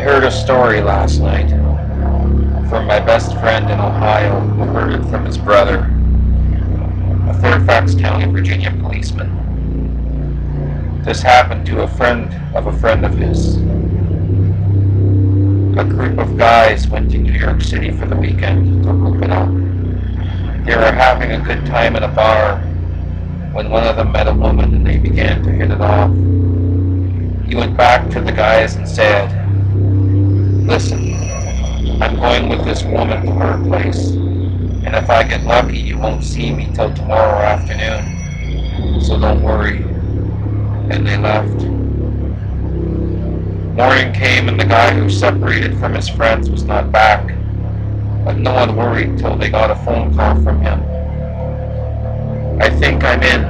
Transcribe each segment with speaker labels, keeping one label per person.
Speaker 1: heard a story last night from my best friend in Ohio who heard it from his brother, a Fairfax County, Virginia policeman. This happened to a friend of his. A group of guys went to New York City for the weekend to hook it up. They were having a good time in a bar when one of them met a woman and they began to hit it off. He went back to the guys and said, "Listen, I'm going with this woman to her place, and if I get lucky you won't see me till tomorrow afternoon, so don't worry." And they left. Morning came and the guy who separated from his friends was not back, but no one worried till they got a phone call from him. "I think I'm in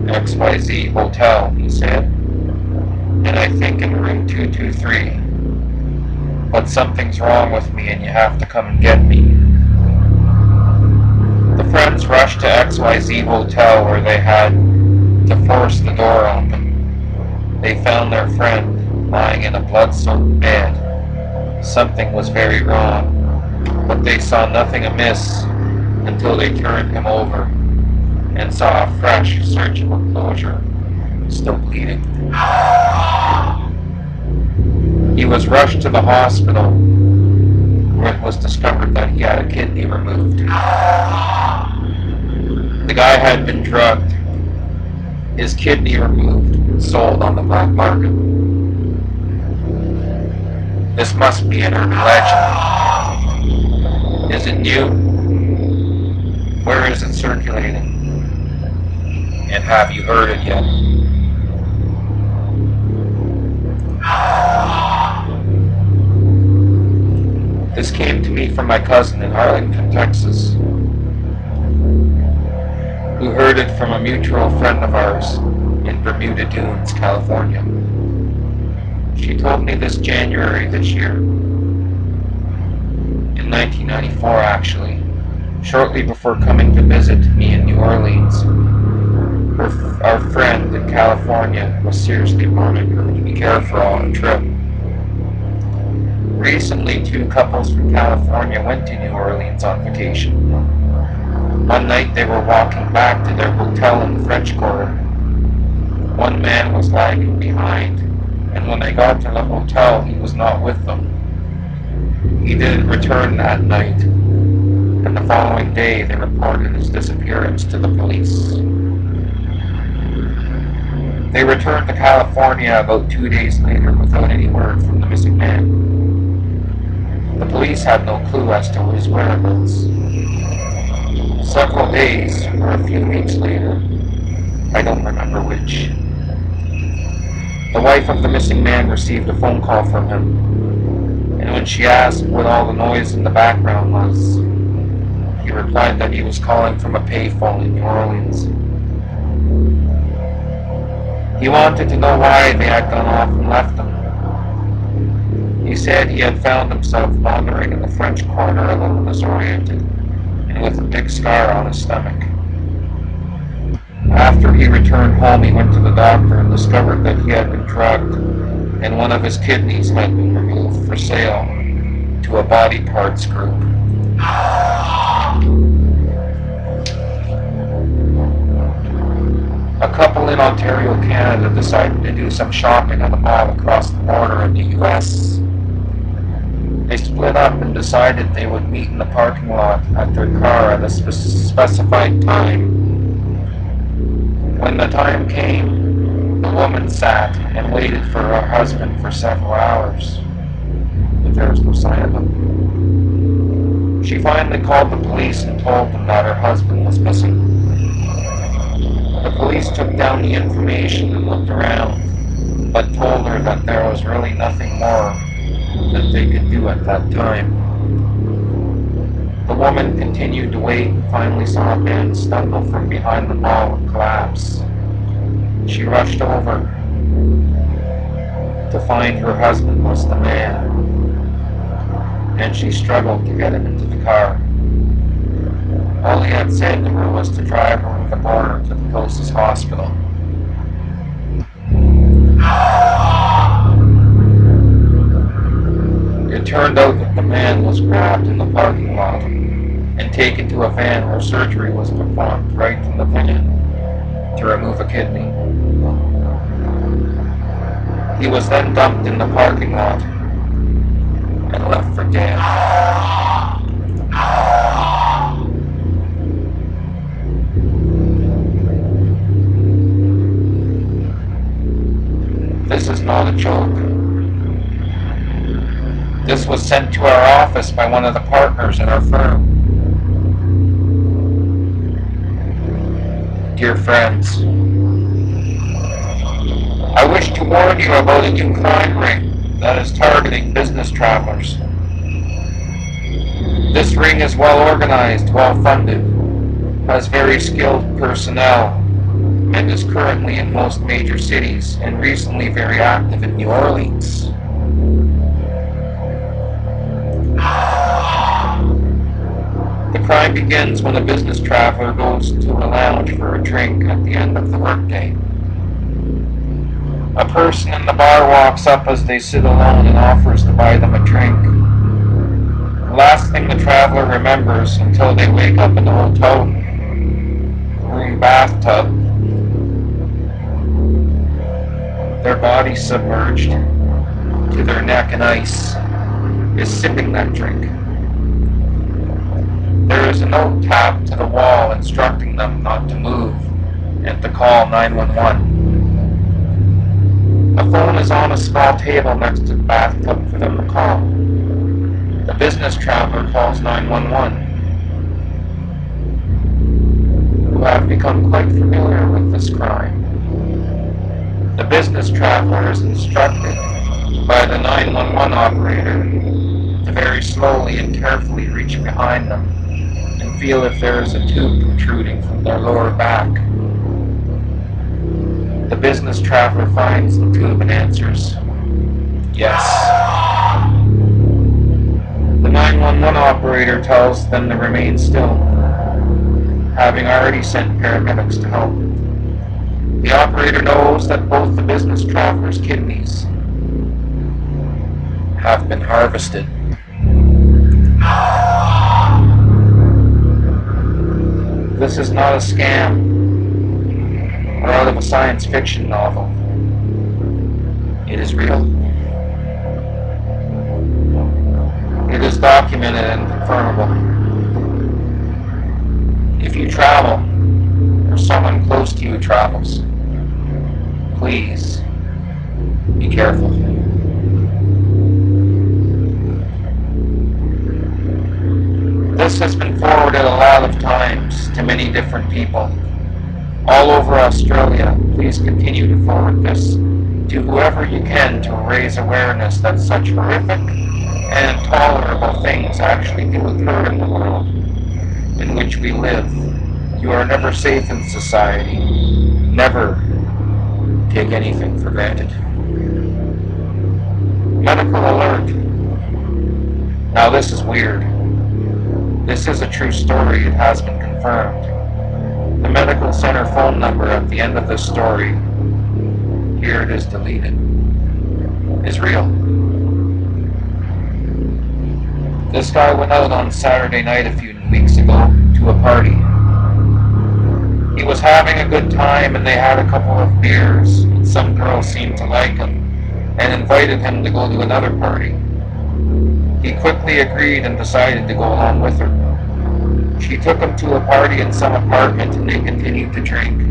Speaker 1: XYZ hotel," he said, "and I think in room 223. But something's wrong with me and you have to come and get me." The friends rushed to XYZ hotel where they had to force the door open. They found their friend lying in a blood-soaked bed. Something was very wrong, but they saw nothing amiss until they turned him over and saw a fresh surgical closure, still bleeding. He was rushed to the hospital where it was discovered that he had a kidney removed. The guy had been drugged, his kidney removed and sold on the black market. This must be an urban legend. Is it new? Where is it circulating? And have you heard it yet? This came to me from my cousin in Arlington, Texas, who heard it from a mutual friend of ours in Bermuda Dunes, California. She told me this January this year, in 1994 actually, shortly before coming to visit me in New Orleans. Our friend in California was seriously warning her to be careful on the trip. Recently, two couples from California went to New Orleans on vacation. One night they were walking back to their hotel in the French Quarter. One man was lagging behind, and when they got to the hotel, he was not with them. He didn't return that night, and the following day they reported his disappearance to the police. They returned to California about 2 days later without any word from the missing man. The police had no clue as to his whereabouts. Several days, or a few weeks later, I don't remember which, the wife of the missing man received a phone call from him, and when she asked what all the noise in the background was, he replied that he was calling from a payphone in New Orleans. He wanted to know why they had gone off and left him. He said he had found himself wandering in the French Quarter a little disoriented and with a big scar on his stomach. After he returned home, he went to the doctor and discovered that he had been drugged and one of his kidneys had been removed for sale to a body parts group. A couple in Ontario, Canada decided to do some shopping at a mall across the border in the US. They split up and decided they would meet in the parking lot at their car at a specified time. When the time came, the woman sat and waited for her husband for several hours, but there was no sign of him. She finally called the police and told them that her husband was missing. The police took down the information and looked around, but told her that there was really nothing more that they could do at that time. The woman continued to wait and finally saw a man stumble from behind the mall and collapse. She rushed over to find her husband was the man, and she struggled to get him into the car. All he had said to her was to drive her over the border to the closest hospital. turned out that the man was grabbed in the parking lot and taken to a van where surgery was performed right in the van to remove a kidney. He was then dumped in the parking lot and left for dead. This is not a joke. This was sent to our office by one of the partners in our firm. Dear friends, I wish to warn you about a new crime ring that is targeting business travelers. This ring is well organized, well funded, has very skilled personnel, and is currently in most major cities and recently very active in New Orleans. The crime begins when a business traveler goes to a lounge for a drink at the end of the workday. A person in the bar walks up as they sit alone and offers to buy them a drink. The last thing the traveler remembers until they wake up in the hotel room bathtub, their body submerged to their neck in ice, is sipping that drink. There is a note tapped to the wall instructing them not to move and to call 911. A phone is on a small table next to the bathtub for them to call. The business traveler calls 911, who have become quite familiar with this crime. The business traveler is instructed by the 911 operator to very slowly and carefully reach behind them and feel if there is a tube protruding from their lower back. The business traveler finds the tube and answers, yes. The 911 operator tells them to remain still, having already sent paramedics to help. The operator knows that both the business traveler's kidneys have been harvested. This is not a scam or out of a science fiction novel. It is real. It is documented and confirmable. If you travel, or someone close to you travels, please be careful. This has been forwarded a lot of times to many different people all over Australia. Please continue to forward this to whoever you can to raise awareness that such horrific and intolerable things actually do occur in the world in which we live. You are never safe in society. Never take anything for granted. Medical alert. Now this is weird. This is a true story. It has been confirmed. The medical center phone number at the end of this story, here it is deleted, is real. This guy went out on Saturday night a few weeks ago to a party. He was having a good time and they had a couple of beers, and some girl seemed to like him and invited him to go to another party. He quickly agreed and decided to go along with her. She took him to a party in some apartment and they continued to drink,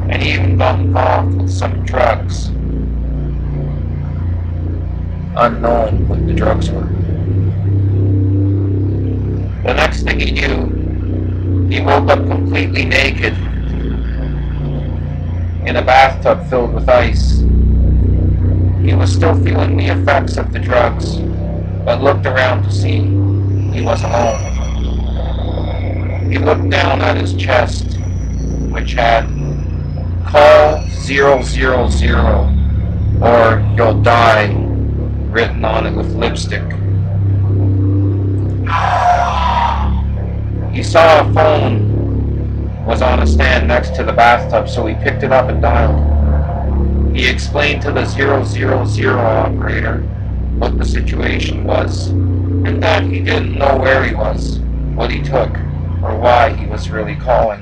Speaker 1: and he even got involved with some drugs. Unknown what the drugs were. The next thing he knew, he woke up completely naked in a bathtub filled with ice. He was still feeling the effects of the drugs, but looked around to see he was alone. He looked down at his chest, which had call 000 or you'll die written on it with lipstick. He saw a phone was on a stand next to the bathtub, so he picked it up and dialed. He explained to the 000 operator what the situation was, and that he didn't know where he was, what he took, or why he was really calling.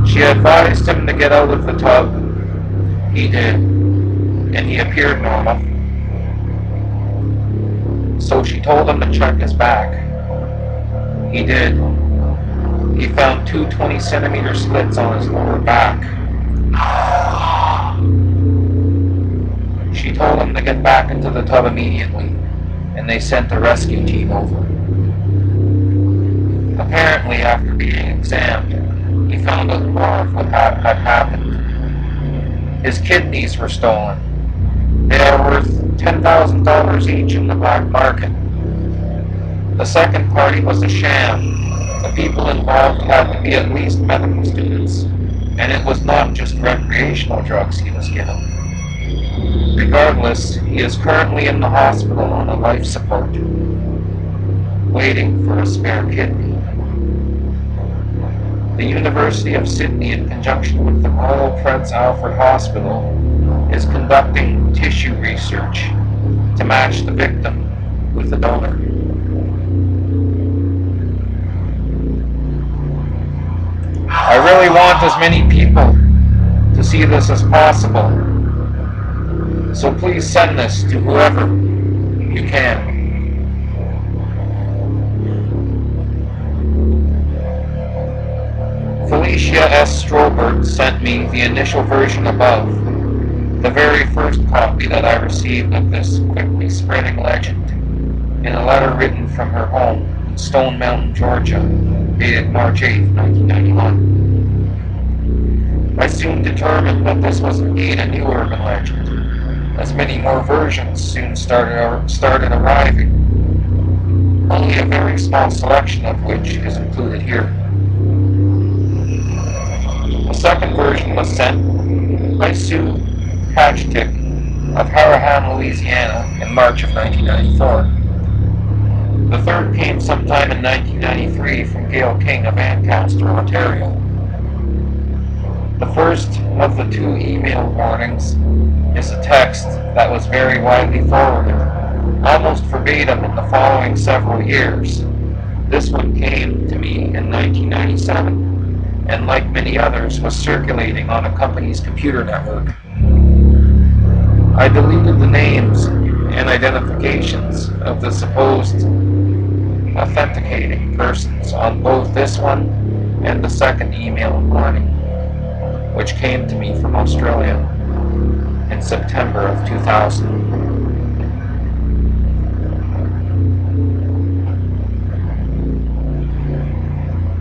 Speaker 1: She advised him to get out of the tub. He did, and he appeared normal. So she told him to check his back. He did. He found two 20-centimeter slits on his lower back. She told him to get back into the tub immediately, and they sent a rescue team over. Apparently, after being examined, he found out more of what had happened. His kidneys were stolen. They are worth $10,000 each in the black market. The second party was a sham. The people involved had to be at least medical students, and it was not just recreational drugs he was given. Regardless, he is currently in the hospital on a life support, waiting for a spare kidney. The University of Sydney, in conjunction with the Royal Prince Alfred Hospital, is conducting tissue research to match the victim with the donor. I really want as many people to see this as possible, so please send this to whoever you can. Felicia S. Strobert sent me the initial version above, the very first copy that I received of this quickly spreading legend, in a letter written from her home in Stone Mountain, Georgia, dated March 8, 1991. I soon determined that this was indeed a new urban legend, as many more versions soon started arriving, only a very small selection of which is included here. A second version was sent by Sue Hatchtick of Harahan, Louisiana in March of 1994. The third came sometime in 1993 from Gail King of Ancaster, Ontario. The first of the two email warnings is a text that was very widely forwarded, almost verbatim in the following several years. This one came to me in 1997, and like many others, was circulating on a company's computer network. I deleted the names and identifications of the supposed authenticating persons on both this one and the second email warning, which came to me from Australia in September of 2000.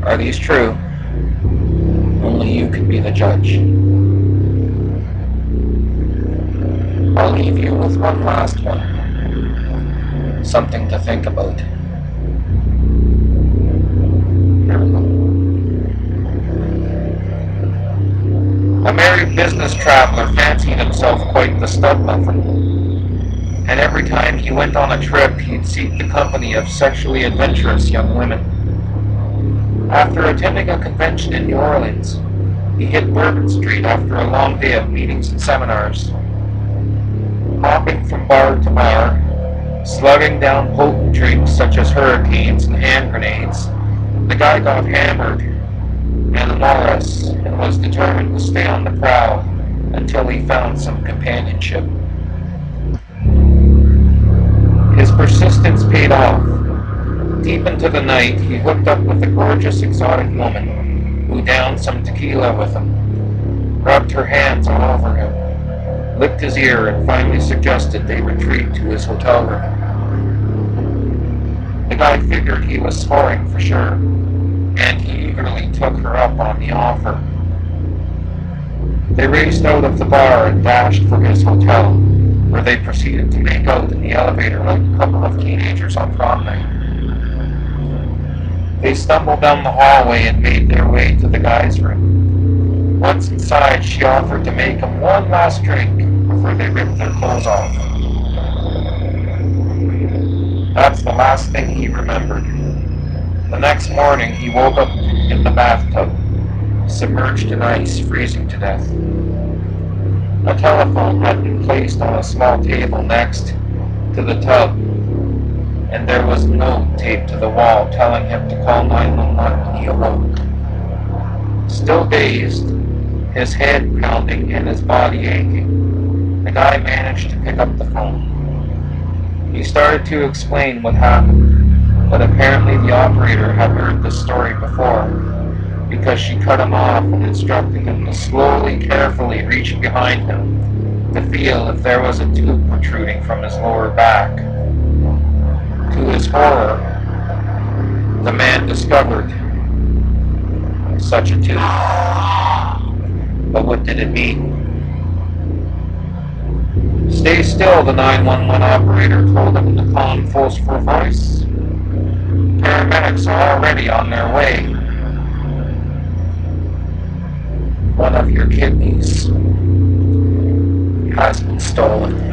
Speaker 1: Are these true? Only you can be the judge. I'll leave you with one last one. Something to think about. Here we go. A married business traveler fancied himself quite the stud-muffin, and every time he went on a trip, he'd seek the company of sexually adventurous young women. After attending a convention in New Orleans, he hit Bourbon Street after a long day of meetings and seminars. Hopping from bar to bar, slugging down potent drinks such as hurricanes and hand grenades, the guy got hammered and amorous and was determined to stay on the prowl until he found some companionship. His persistence paid off. Deep into the night, he hooked up with a gorgeous exotic woman who downed some tequila with him, rubbed her hands all over him, licked his ear, and finally suggested they retreat to his hotel room. The guy figured he was scoring for sure, and he eagerly took her up on the offer. They raced out of the bar and dashed for his hotel, where they proceeded to make out in the elevator like a couple of teenagers on prom night. They stumbled down the hallway and made their way to the guy's room. Once inside, she offered to make him one last drink before they ripped their clothes off. That's the last thing he remembered. The next morning, he woke up in the bathtub, submerged in ice, freezing to death. A telephone had been placed on a small table next to the tub, and there was a note taped to the wall telling him to call 911 when he awoke. Still dazed, his head pounding and his body aching, the guy managed to pick up the phone. He started to explain what happened, but apparently the operator had heard this story before, because she cut him off and instructed him to slowly, carefully reach behind him to feel if there was a tube protruding from his lower back. To his horror, the man discovered such a tube. But what did it mean? Stay still, the 911 operator told him in a calm, forceful voice. Paramedics are already on their way. One of your kidneys has been stolen.